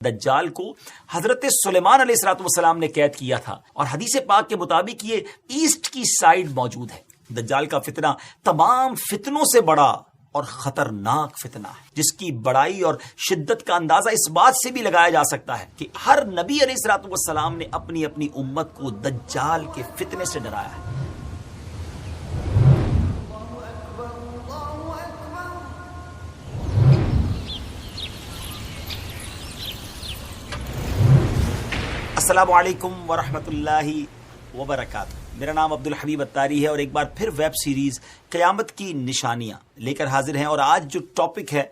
دجال کو حضرت سلیمان علیہ الصلوۃ والسلام نے قید کیا تھا اور حدیث پاک کے مطابق یہ ایسٹ کی سائیڈ موجود ہے۔ دجال کا فتنہ تمام فتنوں سے بڑا اور خطرناک فتنہ ہے، جس کی بڑائی اور شدت کا اندازہ اس بات سے بھی لگایا جا سکتا ہے کہ ہر نبی علیہ الصلوۃ والسلام نے اپنی اپنی امت کو دجال کے فتنے سے ڈرایا ہے۔ السلام علیکم ورحمۃ اللہ وبرکاتہ۔ میرا نام عبدالحبیب اتاری ہے اور ایک بار پھر ویب سیریز قیامت کی نشانیاں لے کر حاضر ہیں، اور آج جو ٹاپک ہے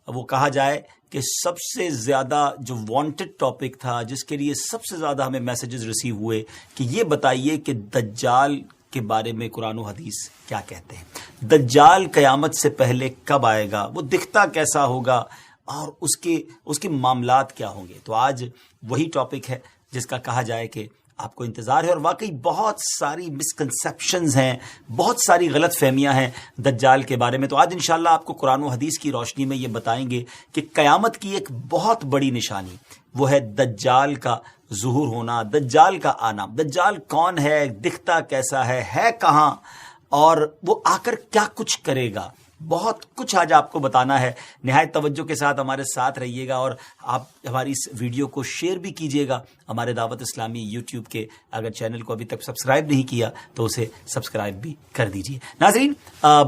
وہ کہا جائے کہ سب سے زیادہ جو وانٹڈ ٹاپک تھا، جس کے لیے سب سے زیادہ ہمیں میسیجز ریسیو ہوئے کہ یہ بتائیے کہ دجال کے بارے میں قرآن و حدیث کیا کہتے ہیں، دجال قیامت سے پہلے کب آئے گا، وہ دکھتا کیسا ہوگا اور اس کے معاملات کیا ہوں گے۔ تو آج وہی ٹاپک ہے جس کا کہا جائے کہ آپ کو انتظار ہے، اور واقعی بہت ساری مسکنسیپشنز ہیں، بہت ساری غلط فہمیاں ہیں دجال کے بارے میں۔ تو آج انشاءاللہ آپ کو قرآن و حدیث کی روشنی میں یہ بتائیں گے کہ قیامت کی ایک بہت بڑی نشانی وہ ہے دجال کا ظہور ہونا، دجال کا آنا۔ دجال کون ہے، دکھتا کیسا ہے کہاں، اور وہ آ کر کیا کچھ کرے گا۔ بہت کچھ آج آپ کو بتانا ہے۔ نہایت توجہ کے ساتھ ہمارے ساتھ رہیے گا، اور آپ ہماری اس ویڈیو کو شیئر بھی کیجیے گا۔ ہمارے دعوت اسلامی یوٹیوب کے اگر چینل کو ابھی تک سبسکرائب نہیں کیا تو اسے سبسکرائب بھی کر دیجیے۔ ناظرین،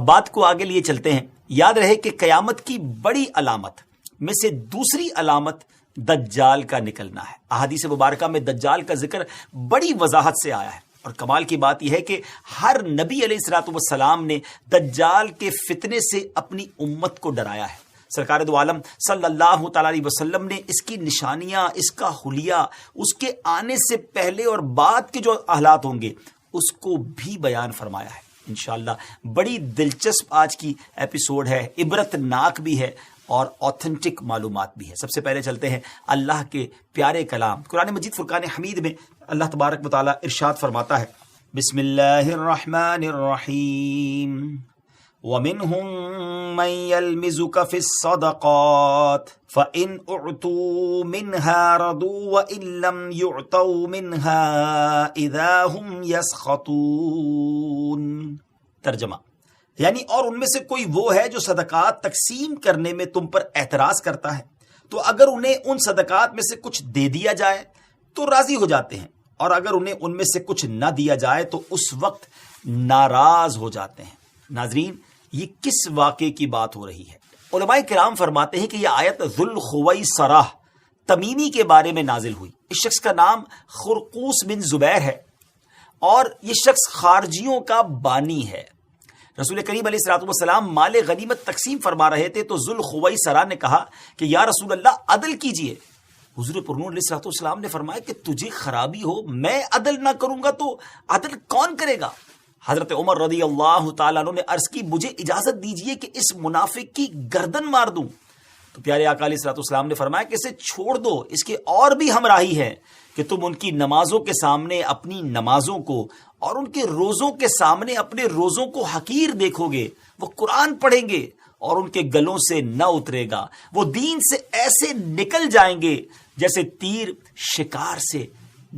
بات کو آگے لیے چلتے ہیں۔ یاد رہے کہ قیامت کی بڑی علامت میں سے دوسری علامت دجال کا نکلنا ہے۔ احادیث مبارکہ میں دجال کا ذکر بڑی وضاحت سے آیا ہے، اور کمال کی بات یہ ہے کہ ہر نبی علیہ الصلوۃ والسلام نے دجال کے فتنے سے اپنی امت کو ڈرایا ہے۔ سرکار دو عالم صلی اللہ تعالی علیہ وسلم نے اس کی نشانیاں، اس کا حلیہ، اس کے آنے سے پہلے اور بعد کے جو حالات ہوں گے اس کو بھی بیان فرمایا ہے۔ انشاءاللہ بڑی دلچسپ آج کی ایپیسوڈ ہے، عبرت ناک بھی ہے اور اوتھنٹک معلومات بھی ہے۔ سب سے پہلے چلتے ہیں اللہ کے پیارے کلام قرآن مجید فرقان حمید میں۔ اللہ تبارک و تعالی ارشاد فرماتا ہے، بسم اللہ الرحمن الرحیم، وَمِنْهُمْ مَنْ يَلْمِزُكَ فِي الصَّدَقَاتِ فَإِنْ أُعْطُوا مِنْهَا رَضُوا وَإِنْ لَمْ يُعْطَوْا مِنْهَا إِذَا هُمْ يَسْخَطُونَ۔ ترجمہ یعنی اور ان میں سے کوئی وہ ہے جو صدقات تقسیم کرنے میں تم پر اعتراض کرتا ہے، تو اگر انہیں ان صدقات میں سے کچھ دے دیا جائے تو راضی ہو جاتے ہیں، اور اگر انہیں ان میں سے کچھ نہ دیا جائے تو اس وقت ناراض ہو جاتے ہیں۔ ناظرین، یہ کس واقعے کی بات ہو رہی ہے؟ علماء کرام فرماتے ہیں کہ یہ آیت ذوالخویصرہ تمیمی کے بارے میں نازل ہوئی۔ اس شخص کا نام خرقوس بن زبیر ہے، اور یہ شخص خارجیوں کا بانی ہے۔ رسول کریم علیہ الصلوۃ والسلام مال غنیمت تقسیم فرما رہے تھے تو ذوالخویصرہ نے کہا کہ یا رسول اللہ عدل کیجئے۔ حضور پرنور علیہ الصلوۃ والسلام نے فرمایا کہ تجھے خرابی ہو، میں عدل نہ کروں گا تو عدل کون کرے گا؟ حضرت عمر رضی اللہ تعالیٰ عنہ نے عرض کی، مجھے اجازت دیجئے کہ اس منافق کی گردن مار دوں۔ تو پیارے آقا علیہ الصلوۃ والسلام نے فرمایا کہ اسے چھوڑ دو، اس کے اور بھی ہمراہی ہے کہ تم ان کی نمازوں کے سامنے اپنی نمازوں کو اور ان کے روزوں کے سامنے اپنے روزوں کو حقیر دیکھو گے۔ وہ قرآن پڑھیں گے اور ان کے گلوں سے نہ اترے گا، وہ دین سے ایسے نکل جائیں گے جیسے تیر شکار سے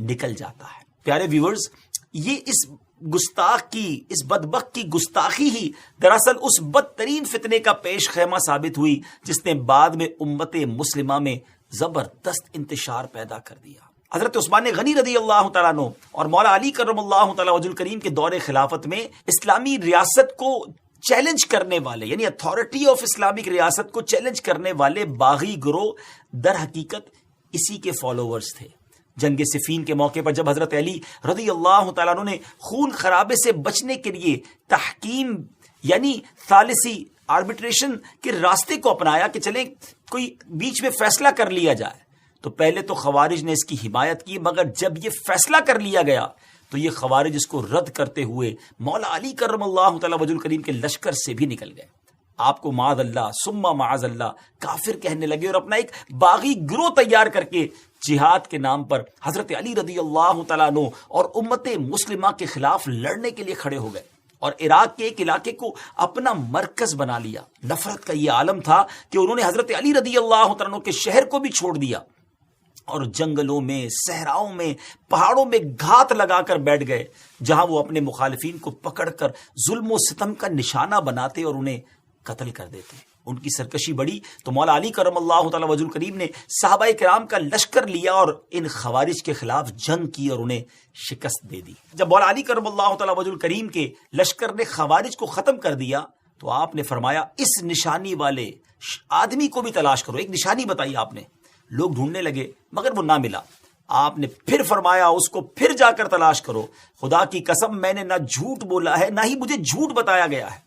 نکل جاتا ہے۔ پیارے ویورز، یہ اس گستاخ کی، اس بدبخت کی گستاخی ہی دراصل اس بدترین فتنے کا پیش خیمہ ثابت ہوئی جس نے بعد میں امت مسلمہ میں زبردست انتشار پیدا کر دیا۔ حضرت عثمان غنی رضی اللہ تعالیٰ عنہ اور مولا علی کرم اللہ تعالیٰ وجہ الکریم کے دور خلافت میں اسلامی ریاست کو چیلنج کرنے والے، یعنی اتھارٹی آف اسلامک ریاست کو چیلنج کرنے والے باغی گروہ در حقیقت اسی کے فالوورز تھے۔ جنگ صفین کے موقع پر جب حضرت علی رضی اللہ تعالیٰ عنہ نے خون خرابے سے بچنے کے لیے تحکیم یعنی ثالثی آربیٹریشن کے راستے کو اپنایا کہ چلیں کوئی بیچ میں فیصلہ کر لیا جائے، تو پہلے تو خوارج نے اس کی حمایت کی، مگر جب یہ فیصلہ کر لیا گیا تو یہ خوارج اس کو رد کرتے ہوئے مولا علی کرم اللہ تعالی وجہ الکریم کے لشکر سے بھی نکل گئے۔ آپ کو معاذ اللہ ثم معاذ اللہ کافر کہنے لگے، اور اپنا ایک باغی گروہ تیار کر کے جہاد کے نام پر حضرت علی رضی اللہ تعالیٰ عنہ اور امت مسلمہ کے خلاف لڑنے کے لیے کھڑے ہو گئے، اور عراق کے ایک علاقے کو اپنا مرکز بنا لیا۔ نفرت کا یہ عالم تھا کہ انہوں نے حضرت علی رضی اللہ تعالیٰ عنہ کے شہر کو بھی چھوڑ دیا۔ اور جنگلوں میں، صحراؤں میں، پہاڑوں میں گھات لگا کر بیٹھ گئے، جہاں وہ اپنے مخالفین کو پکڑ کر ظلم و ستم کا نشانہ بناتے اور انہیں قتل کر دیتے۔ ان کی سرکشی بڑی تو مولا علی کرم اللہ تعالی وجہ الکریم نے صحابہ کرام کا لشکر لیا اور ان خوارج کے خلاف جنگ کی اور انہیں شکست دے دی۔ جب مولا علی کرم اللہ تعالی وجہ الکریم کے لشکر نے خوارج کو ختم کر دیا تو آپ نے فرمایا اس نشانی والے آدمی کو بھی تلاش کرو۔ ایک نشانی بتائی آپ نے، لوگ ڈھونڈنے لگے مگر وہ نہ ملا۔ آپ نے پھر فرمایا اس کو پھر جا کر تلاش کرو، خدا کی قسم میں نے نہ جھوٹ بولا ہے نہ ہی مجھے جھوٹ بتایا گیا ہے۔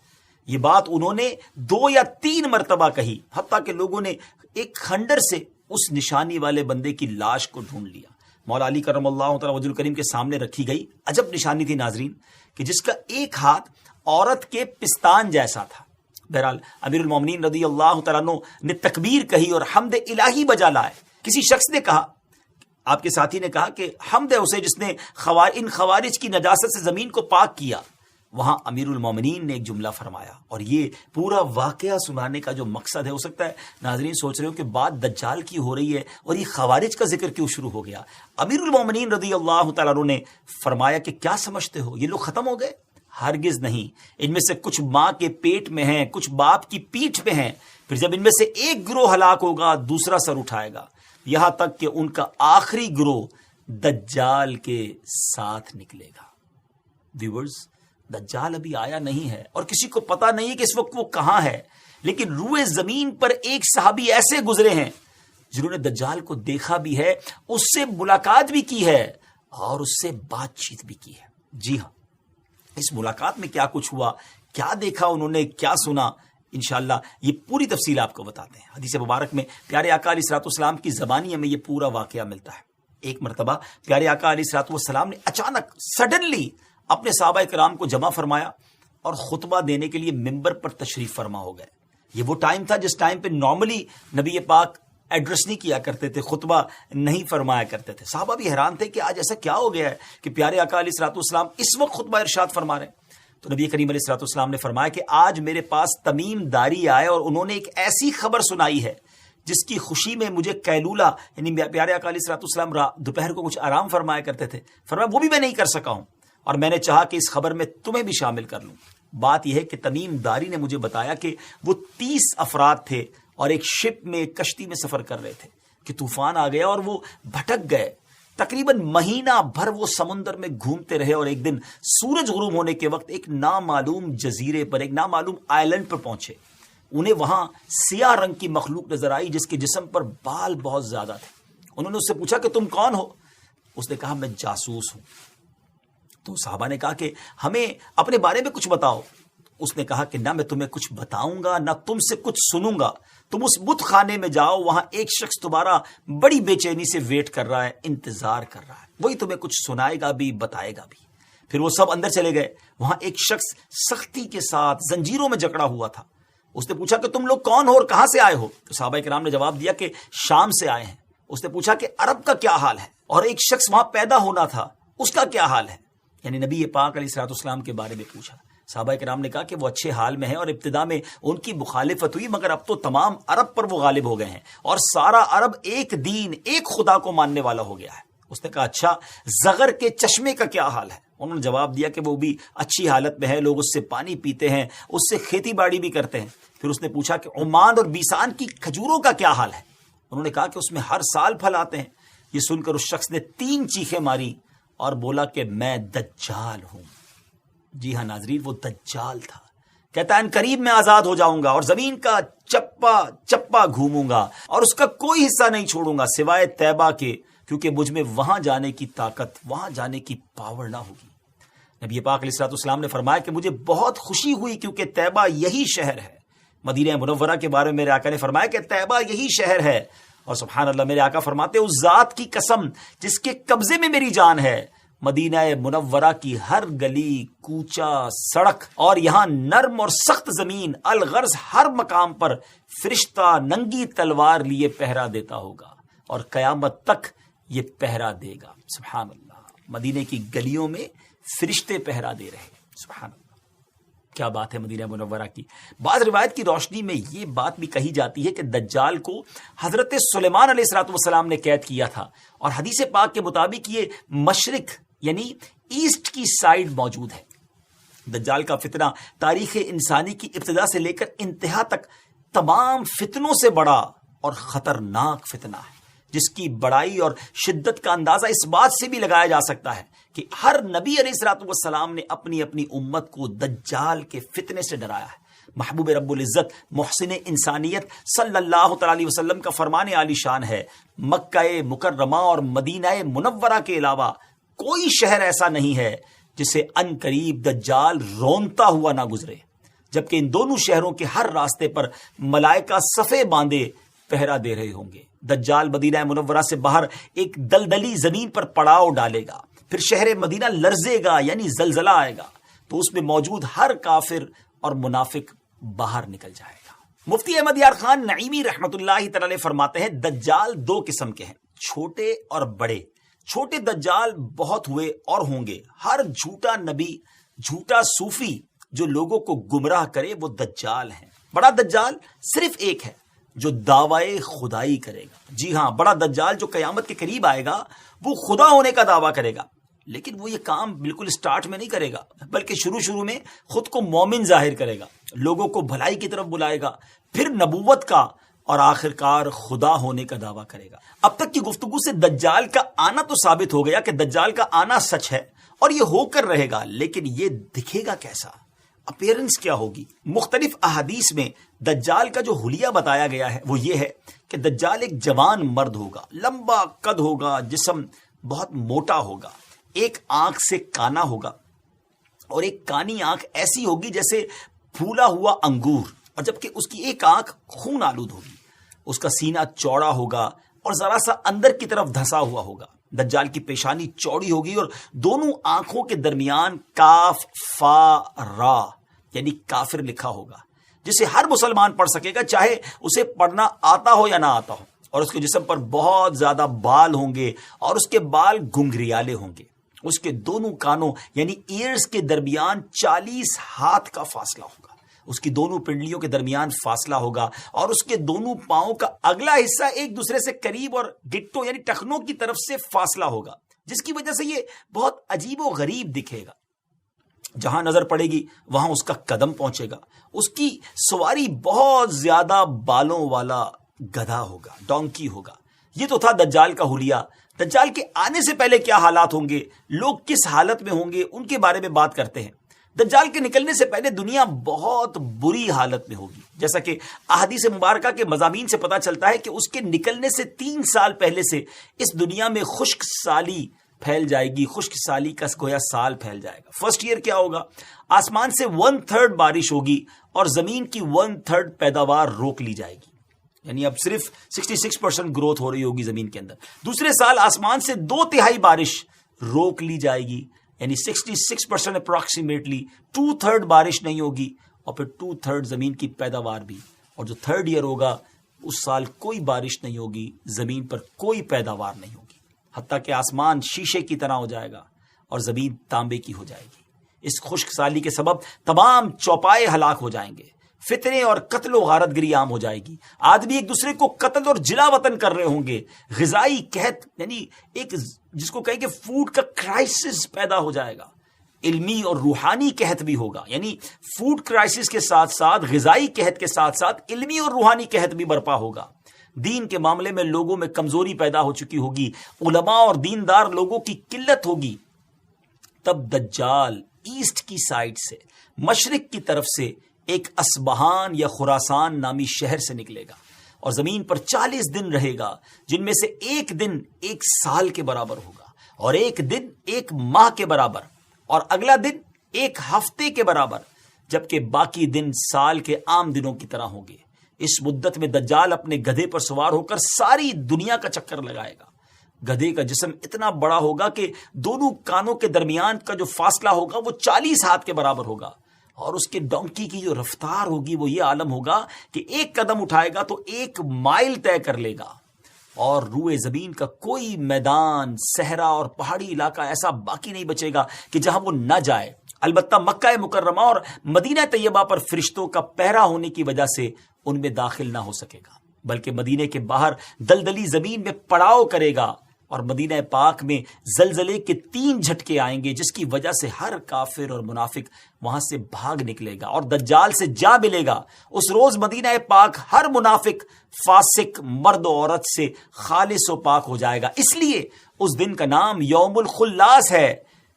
یہ بات انہوں نے 2 یا 3 مرتبہ کہی، حتیٰ کہ لوگوں نے ایک کھنڈر سے اس نشانی والے بندے کی لاش کو ڈھونڈ لیا۔ مولا علی کرم اللہ تعالی وجہ الکریم کے سامنے رکھی گئی عجب نشانی تھی ناظرین، کہ جس کا ایک ہاتھ عورت کے پستان جیسا تھا۔ بہرحال امیر المومنین رضی اللہ تعالیٰ عنہ نے تکبیر کہی اور حمد الہی بجا لائے۔ کسی شخص نے کہا، آپ کے ساتھی نے کہا کہ حمد ہے اسے جس نے ان خوارج کی نجاست سے زمین کو پاک کیا۔ وہاں امیر المومنین نے ایک جملہ فرمایا، اور یہ پورا واقعہ سنانے کا جو مقصد ہے، ہو سکتا ہے ناظرین سوچ رہے ہو کہ بات دجال کی ہو رہی ہے اور یہ خوارج کا ذکر کیوں شروع ہو گیا۔ امیر المومنین رضی اللہ تعالیٰ عنہ نے فرمایا کہ کیا سمجھتے ہو یہ لوگ ختم ہو گئے؟ ہرگز نہیں، ان میں سے کچھ ماں کے پیٹ میں ہیں، کچھ باپ کی پیٹھ پہ ہیں، پھر جب ان میں سے ایک گروہ ہلاک ہوگا دوسرا سر اٹھائے گا، یہاں تک کہ ان کا آخری گروہ دجال کے ساتھ نکلے گا۔ ویورز، دجال ابھی آیا نہیں ہے اور کسی کو پتا نہیں ہے کہ اس وقت وہ کہاں ہے، لیکن روئے زمین پر ایک صحابی ایسے گزرے ہیں جنہوں نے دجال کو دیکھا بھی ہے، اس سے ملاقات بھی کی ہے اور اس سے بات چیت بھی کی ہے۔ جی ہاں، اس ملاقات میں کیا کچھ ہوا، کیا دیکھا انہوں نے، کیا سنا، انشاءاللہ یہ پوری تفصیل آپ کو بتاتے ہیں۔ حدیث مبارک میں پیارے آقا علیہ الصلوۃ والسلام کی زبانی ہمیں یہ پورا واقعہ ملتا ہے۔ ایک مرتبہ پیارے آقا علیہ الصلوۃ والسلام نے اچانک سڈنلی اپنے صحابہ کرام کو جمع فرمایا اور خطبہ دینے کے لیے ممبر پر تشریف فرما ہو گئے۔ یہ وہ ٹائم تھا جس ٹائم پہ نارملی نبی پاک ایڈریس نہیں کیا کرتے تھے، خطبہ نہیں فرمایا کرتے تھے۔ صحابہ بھی حیران تھے کہ آج ایسا کیا ہو گیا ہے کہ پیارے آقا علیہ الصلوۃ والسلام اس وقت خطبہ ارشاد فرما رہے ہیں۔ تو نبی کریم علیہ الصلوۃ والسلام نے فرمایا کہ آج میرے پاس تمیم داری آئے اور انہوں نے ایک ایسی خبر سنائی ہے جس کی خوشی میں مجھے قیلولہ، یعنی پیارے آقا علیہ الصلوۃ والسلام دوپہر کو کچھ آرام فرمایا کرتے تھے، فرمایا وہ بھی میں نہیں کر سکا ہوں، اور میں نے چاہا کہ اس خبر میں تمہیں بھی شامل کر لوں۔ بات یہ ہے کہ تمیم داری نے مجھے بتایا کہ وہ 30 افراد تھے اور ایک شپ میں، ایک کشتی میں سفر کر رہے تھے کہ طوفان آ گیا اور وہ بھٹک گئے۔ تقریباً مہینہ بھر وہ سمندر میں گھومتے رہے اور ایک دن سورج غروب ہونے کے وقت ایک نامعلوم جزیرے پر، ایک نامعلوم آئلینڈ پر پہنچے۔ انہیں وہاں سیاہ رنگ کی مخلوق نظر آئی جس کے جسم پر بال بہت زیادہ تھے۔ انہوں نے اس سے پوچھا کہ تم کون ہو؟ اس نے کہا میں جاسوس ہوں۔ تو صحابہ نے کہا کہ ہمیں اپنے بارے میں کچھ بتاؤ۔ اس نے کہا کہ نہ میں تمہیں کچھ بتاؤں گا نہ تم سے کچھ سنوں گا، تم اس بت خانے میں جاؤ، وہاں ایک شخص تمہارا بڑی بے چینی سے ویٹ کر رہا ہے، انتظار کر رہا ہے، وہی تمہیں کچھ سنائے گا بھی بتائے گا بھی۔ پھر وہ سب اندر چلے گئے۔ وہاں ایک شخص سختی کے ساتھ زنجیروں میں جکڑا ہوا تھا۔ اس نے پوچھا کہ تم لوگ کون ہو اور کہاں سے آئے ہو؟ تو صحابہ کرام نے جواب دیا کہ شام سے آئے ہیں۔ اس نے پوچھا کہ عرب کا کیا حال ہے؟ اور ایک شخص وہاں پیدا ہونا تھا، اس کا کیا حال ہے؟ یعنی نبی پاک علیہ الصلوۃ والسلام کے بارے میں پوچھا۔ صحابہ کرام نے کہا کہ وہ اچھے حال میں ہیں، اور ابتدا میں ان کی مخالفت ہوئی مگر اب تو تمام عرب پر وہ غالب ہو گئے ہیں اور سارا عرب ایک دین، ایک خدا کو ماننے والا ہو گیا ہے۔ اس نے کہا اچھا زغر کے چشمے کا کیا حال ہے؟ انہوں نے جواب دیا کہ وہ بھی اچھی حالت میں ہے، لوگ اس سے پانی پیتے ہیں، اس سے کھیتی باڑی بھی کرتے ہیں۔ پھر اس نے پوچھا کہ عمان اور بیسان کی کھجوروں کا کیا حال ہے؟ انہوں نے کہا کہ اس میں ہر سال پھل آتے ہیں۔ یہ سن کر اس شخص نے 3 چیخیں ماری اور بولا کہ میں دجال ہوں۔ جی ہاں ناظرین، وہ دجال تھا۔ کہتا ہے قریب میں آزاد ہو جاؤں گا اور زمین کا چپا چپا گھوموں گا اور اس کا کوئی حصہ نہیں چھوڑوں گا سوائے طیبہ کے، کیونکہ مجھ میں وہاں جانے کی طاقت، وہاں جانے کی پاور نہ ہوگی۔ نبی پاک علیہ الصلوۃ والسلام نے فرمایا کہ مجھے بہت خوشی ہوئی کیونکہ طیبہ یہی شہر ہے۔ مدینہ منورہ کے بارے میں میرے آقا نے فرمایا کہ طیبہ یہی شہر ہے، اور سبحان اللہ میرے آقا فرماتے اس ذات کی قسم جس کے قبضے میں میری جان ہے، مدینہ منورہ کی ہر گلی، کوچہ، سڑک اور یہاں نرم اور سخت زمین، الغرض ہر مقام پر فرشتہ ننگی تلوار لیے پہرا دیتا ہوگا اور قیامت تک یہ پہرا دے گا۔ سبحان اللہ، مدینے کی گلیوں میں فرشتے پہرا دے رہے، سبحان اللہ۔ کیا بات ہے مدینہ منورہ کی. بعض روایت کی روشنی میں یہ بات بھی کہی جاتی ہے کہ دجال کو حضرت سلیمان علیہ الصلوۃ والسلام نے قید کیا تھا، اور حدیث پاک کے مطابق یہ مشرق یعنی ایسٹ کی سائیڈ موجود ہے. دجال کا فتنہ تاریخ انسانی کی ابتدا سے لے کر انتہا تک تمام فتنوں سے بڑا اور خطرناک فتنہ ہے، جس کی بڑائی اور شدت کا اندازہ اس بات سے بھی لگایا جا سکتا ہے کہ ہر نبی علیہ الصلوۃ والسلام نے اپنی اپنی امت کو دجال کے فتنے سے ڈرایا ہے. محبوب رب العزت محسن انسانیت صلی اللہ تعالی علیہ وسلم کا فرمان عالی شان ہے، مکہ مکرمہ اور مدینہ منورہ کے علاوہ کوئی شہر ایسا نہیں ہے جسے ان قریب دجال رونتا ہوا نہ گزرے، جبکہ ان دونوں شہروں کے ہر راستے پر ملائکہ صفے باندھے پہرا دے رہے ہوں گے. دجال مدینہ منورہ سے باہر ایک دلدلی زمین پر پڑاؤ ڈالے گا، پھر شہر مدینہ لرزے گا یعنی زلزلہ آئے گا، تو اس میں موجود ہر کافر اور منافق باہر نکل جائے گا. مفتی احمد یار خان نعیمی رحمت اللہ تعالی فرماتے ہیں دجال دو قسم کے ہیں، چھوٹے اور بڑے. چھوٹے دجال بہت ہوئے اور ہوں گے. ہر جھوٹا نبی، جھوٹا صوفی جو لوگوں کو گمراہ کرے وہ دجال ہیں. بڑا دجال صرف ایک ہے جو دعوی خدائی کرے گا. جی ہاں، بڑا دجال جو قیامت کے قریب آئے گا وہ خدا ہونے کا دعویٰ کرے گا، لیکن وہ یہ کام بالکل سٹارٹ میں نہیں کرے گا، بلکہ شروع میں خود کو مومن ظاہر کرے گا، لوگوں کو بھلائی کی طرف بلائے گا، پھر نبوت کا اور آخرکار خدا ہونے کا دعویٰ کرے گا. اب تک کی گفتگو سے دجال کا آنا تو ثابت ہو گیا کہ دجال کا آنا سچ ہے اور یہ ہو کر رہے گا، لیکن یہ دکھے گا کیسا، اپیرنس کیا ہوگی. مختلف احادیث میں دجال کا جو حلیہ بتایا گیا ہے وہ یہ ہے کہ دجال ایک جوان مرد ہوگا، لمبا قد ہوگا، جسم بہت موٹا ہوگا، ایک آنکھ سے کانا ہوگا، اور ایک کانی آنکھ ایسی ہوگی جیسے پھولا ہوا انگور، اور جبکہ اس کی ایک آنکھ خون آلود ہوگی. اس کا سینہ چوڑا ہوگا اور ذرا سا اندر کی طرف دھسا ہوا ہوگا. دجال کی پیشانی چوڑی ہوگی اور دونوں آنکھوں کے درمیان کاف فا را یعنی کافر لکھا ہوگا، جسے ہر مسلمان پڑھ سکے گا چاہے اسے پڑھنا آتا ہو یا نہ آتا ہو. اور اس کے جسم پر بہت زیادہ بال ہوں گے اور اس کے بال گھنگریالے ہوں گے. اس کے دونوں کانوں یعنی ایئرز کے درمیان 40 ہاتھ کا فاصلہ ہوگا. اس کی دونوں پنڈلیوں کے درمیان فاصلہ ہوگا اور اس کے دونوں پاؤں کا اگلا حصہ ایک دوسرے سے قریب اور گٹوں یعنی ٹخنوں کی طرف سے فاصلہ ہوگا، جس کی وجہ سے یہ بہت عجیب و غریب دکھے گا. جہاں نظر پڑے گی وہاں اس کا قدم پہنچے گا. اس کی سواری بہت زیادہ بالوں والا گدھا ہوگا، ڈونکی ہوگا. یہ تو تھا دجال کا حلیہ. دجال کے آنے سے پہلے کیا حالات ہوں گے، لوگ کس حالت میں ہوں گے، ان کے بارے میں بات کرتے ہیں. دجال کے نکلنے سے پہلے دنیا بہت بری حالت میں ہوگی، جیسا کہ احادیث مبارکہ کے مضامین سے پتہ چلتا ہے کہ اس کے نکلنے سے 3 سال پہلے سے اس دنیا میں خشک سالی پھیل جائے گی. خشک سالی کا گویا سال پھیل جائے گا. فرسٹ ایئر کیا ہوگا، آسمان سے 1/3 بارش ہوگی اور زمین کی 1/3 پیداوار روک لی جائے گی، یعنی اب صرف 66% گروتھ ہو رہی ہوگی زمین کے اندر. دوسرے سال آسمان سے 2/3 بارش روک لی جائے گی، یعنی 66% اپروکسیمیٹلی 2/3 بارش نہیں ہوگی، اور پھر 2/3 زمین کی پیداوار بھی. اور جو 3rd ایئر ہوگا اس سال کوئی بارش نہیں ہوگی، زمین پر کوئی پیداوار نہیں ہوگی، حتیٰ کہ آسمان شیشے کی طرح ہو جائے گا اور زمین تانبے کی ہو جائے گی. اس خشک سالی کے سبب تمام چوپائے ہلاک ہو جائیں گے، فتنے اور قتل و غارت گری عام ہو جائے گی. آدمی ایک دوسرے کو قتل اور جلا وطن کر رہے ہوں گے. غذائی قحط یعنی ایک جس کو کہیں کہ فوڈ کا کرائسس پیدا ہو جائے گا. علمی اور روحانی قحط بھی ہوگا، یعنی فوڈ کرائسس کے ساتھ ساتھ غذائی قحط کے ساتھ ساتھ علمی اور روحانی قحط بھی برپا ہوگا. دین کے معاملے میں لوگوں میں کمزوری پیدا ہو چکی ہوگی، علماء اور دیندار لوگوں کی قلت ہوگی. تب دجال ایسٹ کی سائڈ سے، مشرق کی طرف سے ایک اصبہان یا خراسان نامی شہر سے نکلے گا اور زمین پر 40 دن رہے گا، جن میں سے ایک دن 1 سال کے برابر ہوگا، اور ایک دن 1 ماہ کے برابر، اور اگلا دن 1 ہفتے کے برابر، جبکہ باقی دن سال کے عام دنوں کی طرح ہوں گے. اس مدت میں دجال اپنے گدھے پر سوار ہو کر ساری دنیا کا چکر لگائے گا. گدھے کا جسم اتنا بڑا ہوگا کہ دونوں کانوں کے درمیان کا جو فاصلہ ہوگا وہ 40 ہاتھ کے برابر ہوگا، اور اس کے ڈونکی کی جو رفتار ہوگی وہ یہ عالم ہوگا کہ 1 قدم اٹھائے گا تو 1 مائل طے کر لے گا. اور روئے زمین کا کوئی میدان، صحرا اور پہاڑی علاقہ ایسا باقی نہیں بچے گا کہ جہاں وہ نہ جائے. البتہ مکہ مکرمہ اور مدینہ طیبہ پر فرشتوں کا پہرا ہونے کی وجہ سے ان میں داخل نہ ہو سکے گا، بلکہ مدینے کے باہر دلدلی زمین میں پڑاؤ کرے گا، اور مدینہ پاک میں زلزلے کے 3 جھٹکے آئیں گے جس کی وجہ سے ہر کافر اور منافق وہاں سے بھاگ نکلے گا اور دجال سے جا ملے گا۔ اس روز مدینہ پاک ہر منافق، فاسق، مرد و عورت سے خالص و پاک ہو جائے گا۔ اس لیے اس دن کا نام یوم الخلاص ہے۔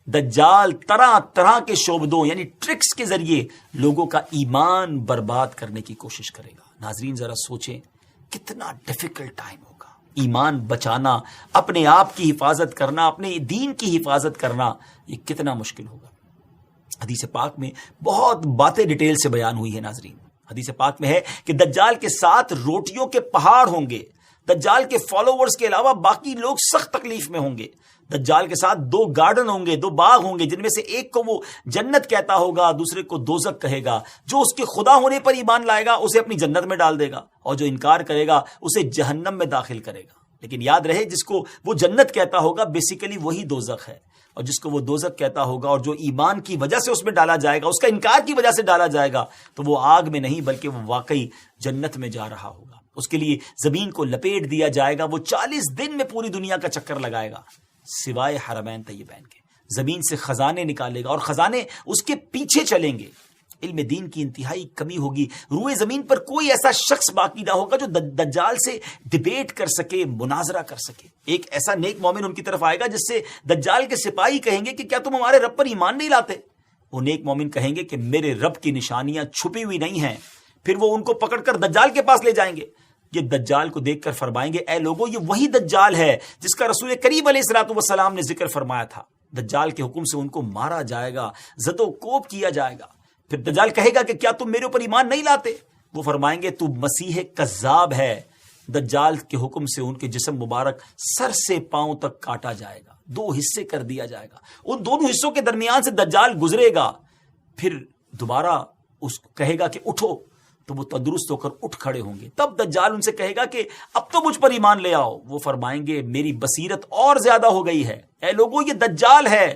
دجال طرح طرح کے شعبدوں یعنی ٹرکس کے ذریعے لوگوں کا ایمان برباد کرنے کی کوشش کرے گا۔ ناظرین ذرا سوچیں کتنا ڈیفیکلٹ ٹائم ہوگا۔ ایمان بچانا، اپنے آپ کی حفاظت کرنا، اپنے دین کی حفاظت کرنا، یہ کتنا مشکل ہوگا۔ حدیث پاک میں بہت باتیں ڈیٹیل سے بیان ہوئی ہے ناظرین۔ حدیث پاک میں ہے کہ دجال کے ساتھ روٹیوں کے پہاڑ ہوں گے۔ دجال کے فالوورز کے علاوہ باقی لوگ سخت تکلیف میں ہوں گے۔ دجال کے ساتھ 2 گارڈن ہوں گے، 2 باغ ہوں گے، جن میں سے ایک کو وہ جنت کہتا ہوگا، دوسرے کو دوزخ کہے گا۔ جو اس کے خدا ہونے پر ایمان لائے گا اسے اپنی جنت میں ڈال دے گا، اور جو انکار کرے گا اسے جہنم میں داخل کرے گا۔ لیکن یاد رہے، جس کو وہ جنت کہتا ہوگا بیسیکلی وہی دوزخ ہے، اور جس کو وہ دوزخ کہتا ہوگا اور جو ایمان کی وجہ سے اس میں ڈالا جائے گا، اس کا انکار کی وجہ سے ڈالا جائے گا، تو وہ آگ میں نہیں بلکہ وہ واقعی جنت میں جا رہا ہوگا۔ اس کے لیے زمین کو لپیٹ دیا جائے گا، وہ 40 دن میں پوری دنیا کا چکر لگائے گا سوائے حرمین طیبین کے۔ زمین سے خزانے نکالے گا اور خزانے اس کے پیچھے چلیں گے۔ علم دین کی انتہائی کمی ہوگی۔ روئے زمین پر کوئی ایسا شخص باقی نہ ہوگا جو دجال سے ڈیبیٹ کر سکے، مناظرہ کر سکے۔ ایک ایسا نیک مومن ان کی طرف آئے گا جس سے دجال کے سپاہی کہیں گے کہ کیا تم ہمارے رب پر ایمان نہیں لاتے؟ وہ نیک مومن کہیں گے کہ میرے رب کی نشانیاں چھپی ہوئی نہیں ہیں۔ پھر وہ ان کو پکڑ کر دجال کے پاس لے جائیں گے۔ یہ دجال کو دیکھ کر فرمائیں گے، اے لوگوں، یہ وہی دجال ہے جس کا رسول کریم علیہ الصلوۃ والسلام نے ذکر فرمایا تھا۔ دجال کے حکم سے ان کو مارا جائے گا، زد و کوب کیا جائے گا۔ پھر دجال کہے گا کہ کیا تم میرے اوپر ایمان نہیں لاتے؟ وہ فرمائیں گے تو مسیح کذاب ہے۔ دجال کے حکم سے ان کے جسم مبارک سر سے پاؤں تک کاٹا جائے گا، 2 حصے کر دیا جائے گا۔ ان دونوں حصوں کے درمیان سے دجال گزرے گا، پھر دوبارہ اس کو کہے گا کہ اٹھو، تو وہ تندرست ہو کر اٹھ کھڑے ہوں گے۔ تب دجال ان سے کہے گا کہ اب تو مجھ پر ایمان لے آؤ۔ وہ فرمائیں گے میری بصیرت اور زیادہ ہو گئی ہے، اے لوگوں یہ دجال ہے،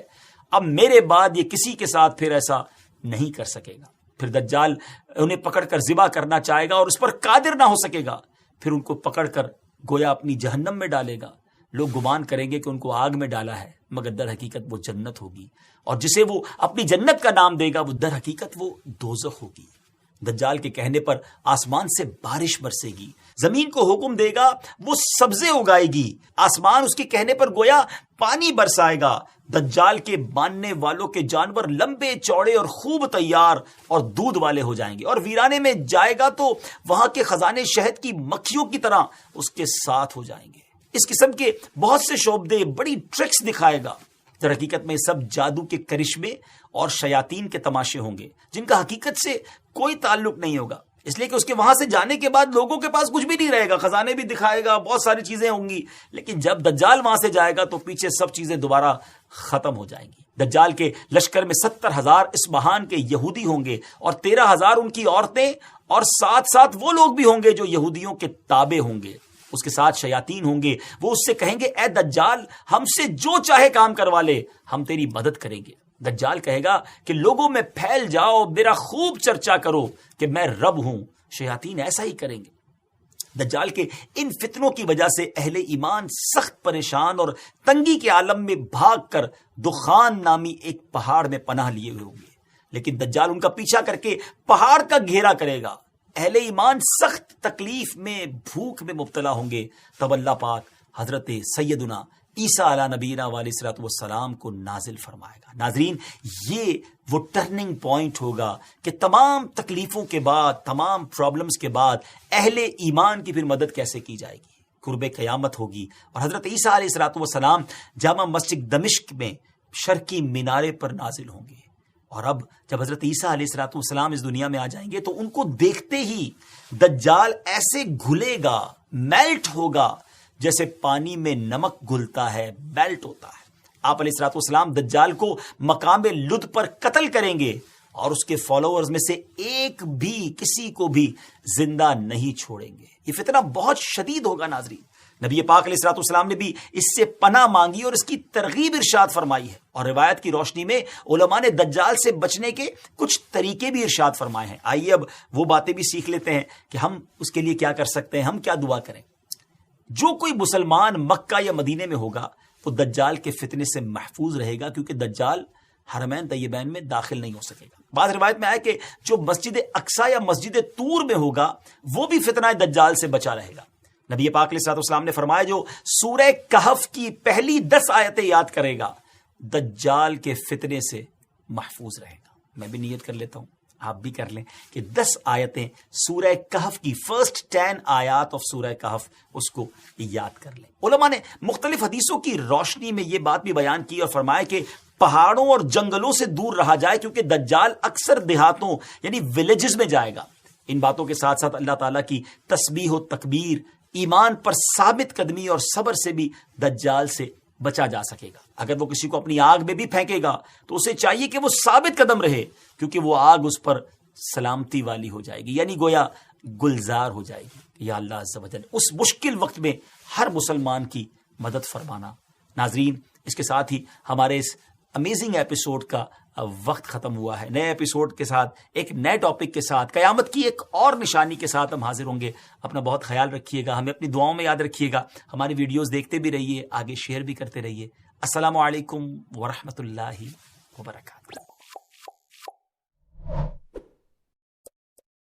اب میرے بعد یہ کسی کے ساتھ پھر ایسا نہیں کر سکے گا۔ پھر دجال انہیں پکڑ کر ذبح کرنا چاہے گا اور اس پر قادر نہ ہو سکے گا۔ پھر ان کو پکڑ کر گویا اپنی جہنم میں ڈالے گا۔ لوگ گمان کریں گے کہ ان کو آگ میں ڈالا ہے، مگر در حقیقت وہ جنت ہوگی، اور جسے وہ اپنی جنت کا نام دے گا وہ در حقیقت وہ دوزخ ہوگی۔ دجال کے کہنے پر آسمان سے بارش برسے گی، زمین کو حکم دے گا وہ سبزے اگائے گی، آسمان اس کے کہنے پر گویا پانی برسائے گا۔ دجال کے ماننے والوں کے جانور لمبے چوڑے اور خوب تیار اور دودھ والے ہو جائیں گے، اور ویرانے میں جائے گا تو وہاں کے خزانے شہد کی مکھیوں کی طرح اس کے ساتھ ہو جائیں گے۔ اس قسم کے بہت سے شعبدے، بڑی ٹرکس دکھائے گا۔ در حقیقت میں سب جادو کے کرشمے اور شیاطین کے تماشے ہوں گے جن کا حقیقت سے کوئی تعلق نہیں ہوگا، اس لیے کہ اس کے وہاں سے جانے کے بعد لوگوں کے پاس کچھ بھی نہیں رہے گا۔ خزانے بھی دکھائے گا، بہت ساری چیزیں ہوں گی، لیکن جب دجال وہاں سے جائے گا تو پیچھے سب چیزیں دوبارہ ختم ہو جائیں گی۔ دجال کے لشکر میں 70,000 اصفہان کے یہودی ہوں گے، اور 13,000 ان کی عورتیں، اور ساتھ ساتھ وہ لوگ بھی ہوں گے جو یہودیوں کے تابع ہوں گے۔ اس کے ساتھ شیاطین ہوں گے، وہ اس سے کہیں گے اے دجال ہم سے جو چاہے کام کروا لے، ہم تیری مدد کریں گے۔ دجال کہے گا کہ لوگوں میں پھیل جاؤ، میرا خوب چرچا کرو کہ میں رب ہوں۔ شیاطین ایسا ہی کریں گے۔ دجال کے ان فتنوں کی وجہ سے اہل ایمان سخت پریشان اور تنگی کے عالم میں بھاگ کر دخان نامی ایک پہاڑ میں پناہ لیے ہوئے ہوں گے، لیکن دجال ان کا پیچھا کر کے پہاڑ کا گھیرا کرے گا۔ اہل ایمان سخت تکلیف میں، بھوک میں مبتلا ہوں گے۔ تب اللہ پاک حضرت سیدنا عیسیٰ علیہ نبینا علیہ الصلوۃ والسلام کو نازل فرمائے گا۔ ناظرین یہ وہ ٹرننگ پوائنٹ ہوگا کہ تمام تکلیفوں کے بعد، تمام پرابلمز کے بعد اہل ایمان کی پھر مدد کیسے کی جائے گی۔ قرب قیامت ہوگی اور حضرت عیسیٰ علیہ الصلوۃ والسلام جامع مسجد دمشق میں شرقی مینارے پر نازل ہوں گے۔ اور اب جب حضرت عیسیٰ علیہ الصلوۃ والسلام اس دنیا میں آ جائیں گے تو ان کو دیکھتے ہی دجال ایسے گھلے گا، میلٹ ہوگا، جیسے پانی میں نمک گھلتا ہے، میلٹ ہوتا ہے۔ آپ علیہ الصلوۃ والسلام دجال کو مقام لد پر قتل کریں گے، اور اس کے فالوورز میں سے ایک بھی، کسی کو بھی زندہ نہیں چھوڑیں گے۔ یہ فتنہ بہت شدید ہوگا ناظرین۔ نبی پاک علیہ الصلوۃ والسلام نے بھی اس سے پناہ مانگی اور اس کی ترغیب ارشاد فرمائی ہے، اور روایت کی روشنی میں علماء نے دجال سے بچنے کے کچھ طریقے بھی ارشاد فرمائے ہیں۔ آئیے اب وہ باتیں بھی سیکھ لیتے ہیں کہ ہم اس کے لیے کیا کر سکتے ہیں، ہم کیا دعا کریں۔ جو کوئی مسلمان مکہ یا مدینے میں ہوگا وہ دجال کے فتنے سے محفوظ رہے گا، کیونکہ دجال حرمین طیبین میں داخل نہیں ہو سکے گا۔ بعض روایت میں آیا کہ جو مسجد اقصی یا مسجد طور میں ہوگا وہ بھی فتنہ دجال سے بچا رہے گا۔ نبی پاک علیہ الصلوۃ والسلام نے فرمایا جو سورہ کہف کی پہلی 10 آیتیں یاد کرے گا دجال کے فتنے سے محفوظ رہے گا۔ میں بھی نیت کر لیتا ہوں، آپ بھی کر لیں کہ 10 آیتیں سورہ کہف کی فرسٹ 10 آیات آف سورہ کہف اس کو یاد کر لیں۔ علماء نے مختلف حدیثوں کی روشنی میں یہ بات بھی بیان کی اور فرمایا کہ پہاڑوں اور جنگلوں سے دور رہا جائے، کیونکہ دجال اکثر دیہاتوں یعنی ولیجز میں جائے گا۔ ان باتوں کے ساتھ ساتھ اللہ تعالیٰ کی تسبیح و تکبیر، ایمان پر ثابت قدمی اور صبر سے بھی دجال سے بچا جا سکے گا۔ اگر وہ کسی کو اپنی آگ میں بھی پھینکے گا تو اسے چاہیے کہ وہ ثابت قدم رہے، کیونکہ وہ آگ اس پر سلامتی والی ہو جائے گی، یعنی گویا گلزار ہو جائے گی۔ یا اللہ عز و جل اس مشکل وقت میں ہر مسلمان کی مدد فرمانا۔ ناظرین، اس کے ساتھ ہی ہمارے اس امیزنگ ایپیسوڈ کا وقت ختم ہوا ہے۔ نئے ایپیسوڈ کے ساتھ، ایک نئے ٹاپک کے ساتھ، قیامت کی ایک اور نشانی کے ساتھ ہم حاضر ہوں گے۔ اپنا بہت خیال رکھیے گا، ہمیں اپنی دعاؤں میں یاد رکھیے گا، ہماری ویڈیوز دیکھتے بھی رہیے، آگے شیئر بھی کرتے رہیے۔ السلام علیکم ورحمۃ اللہ وبرکاتہ۔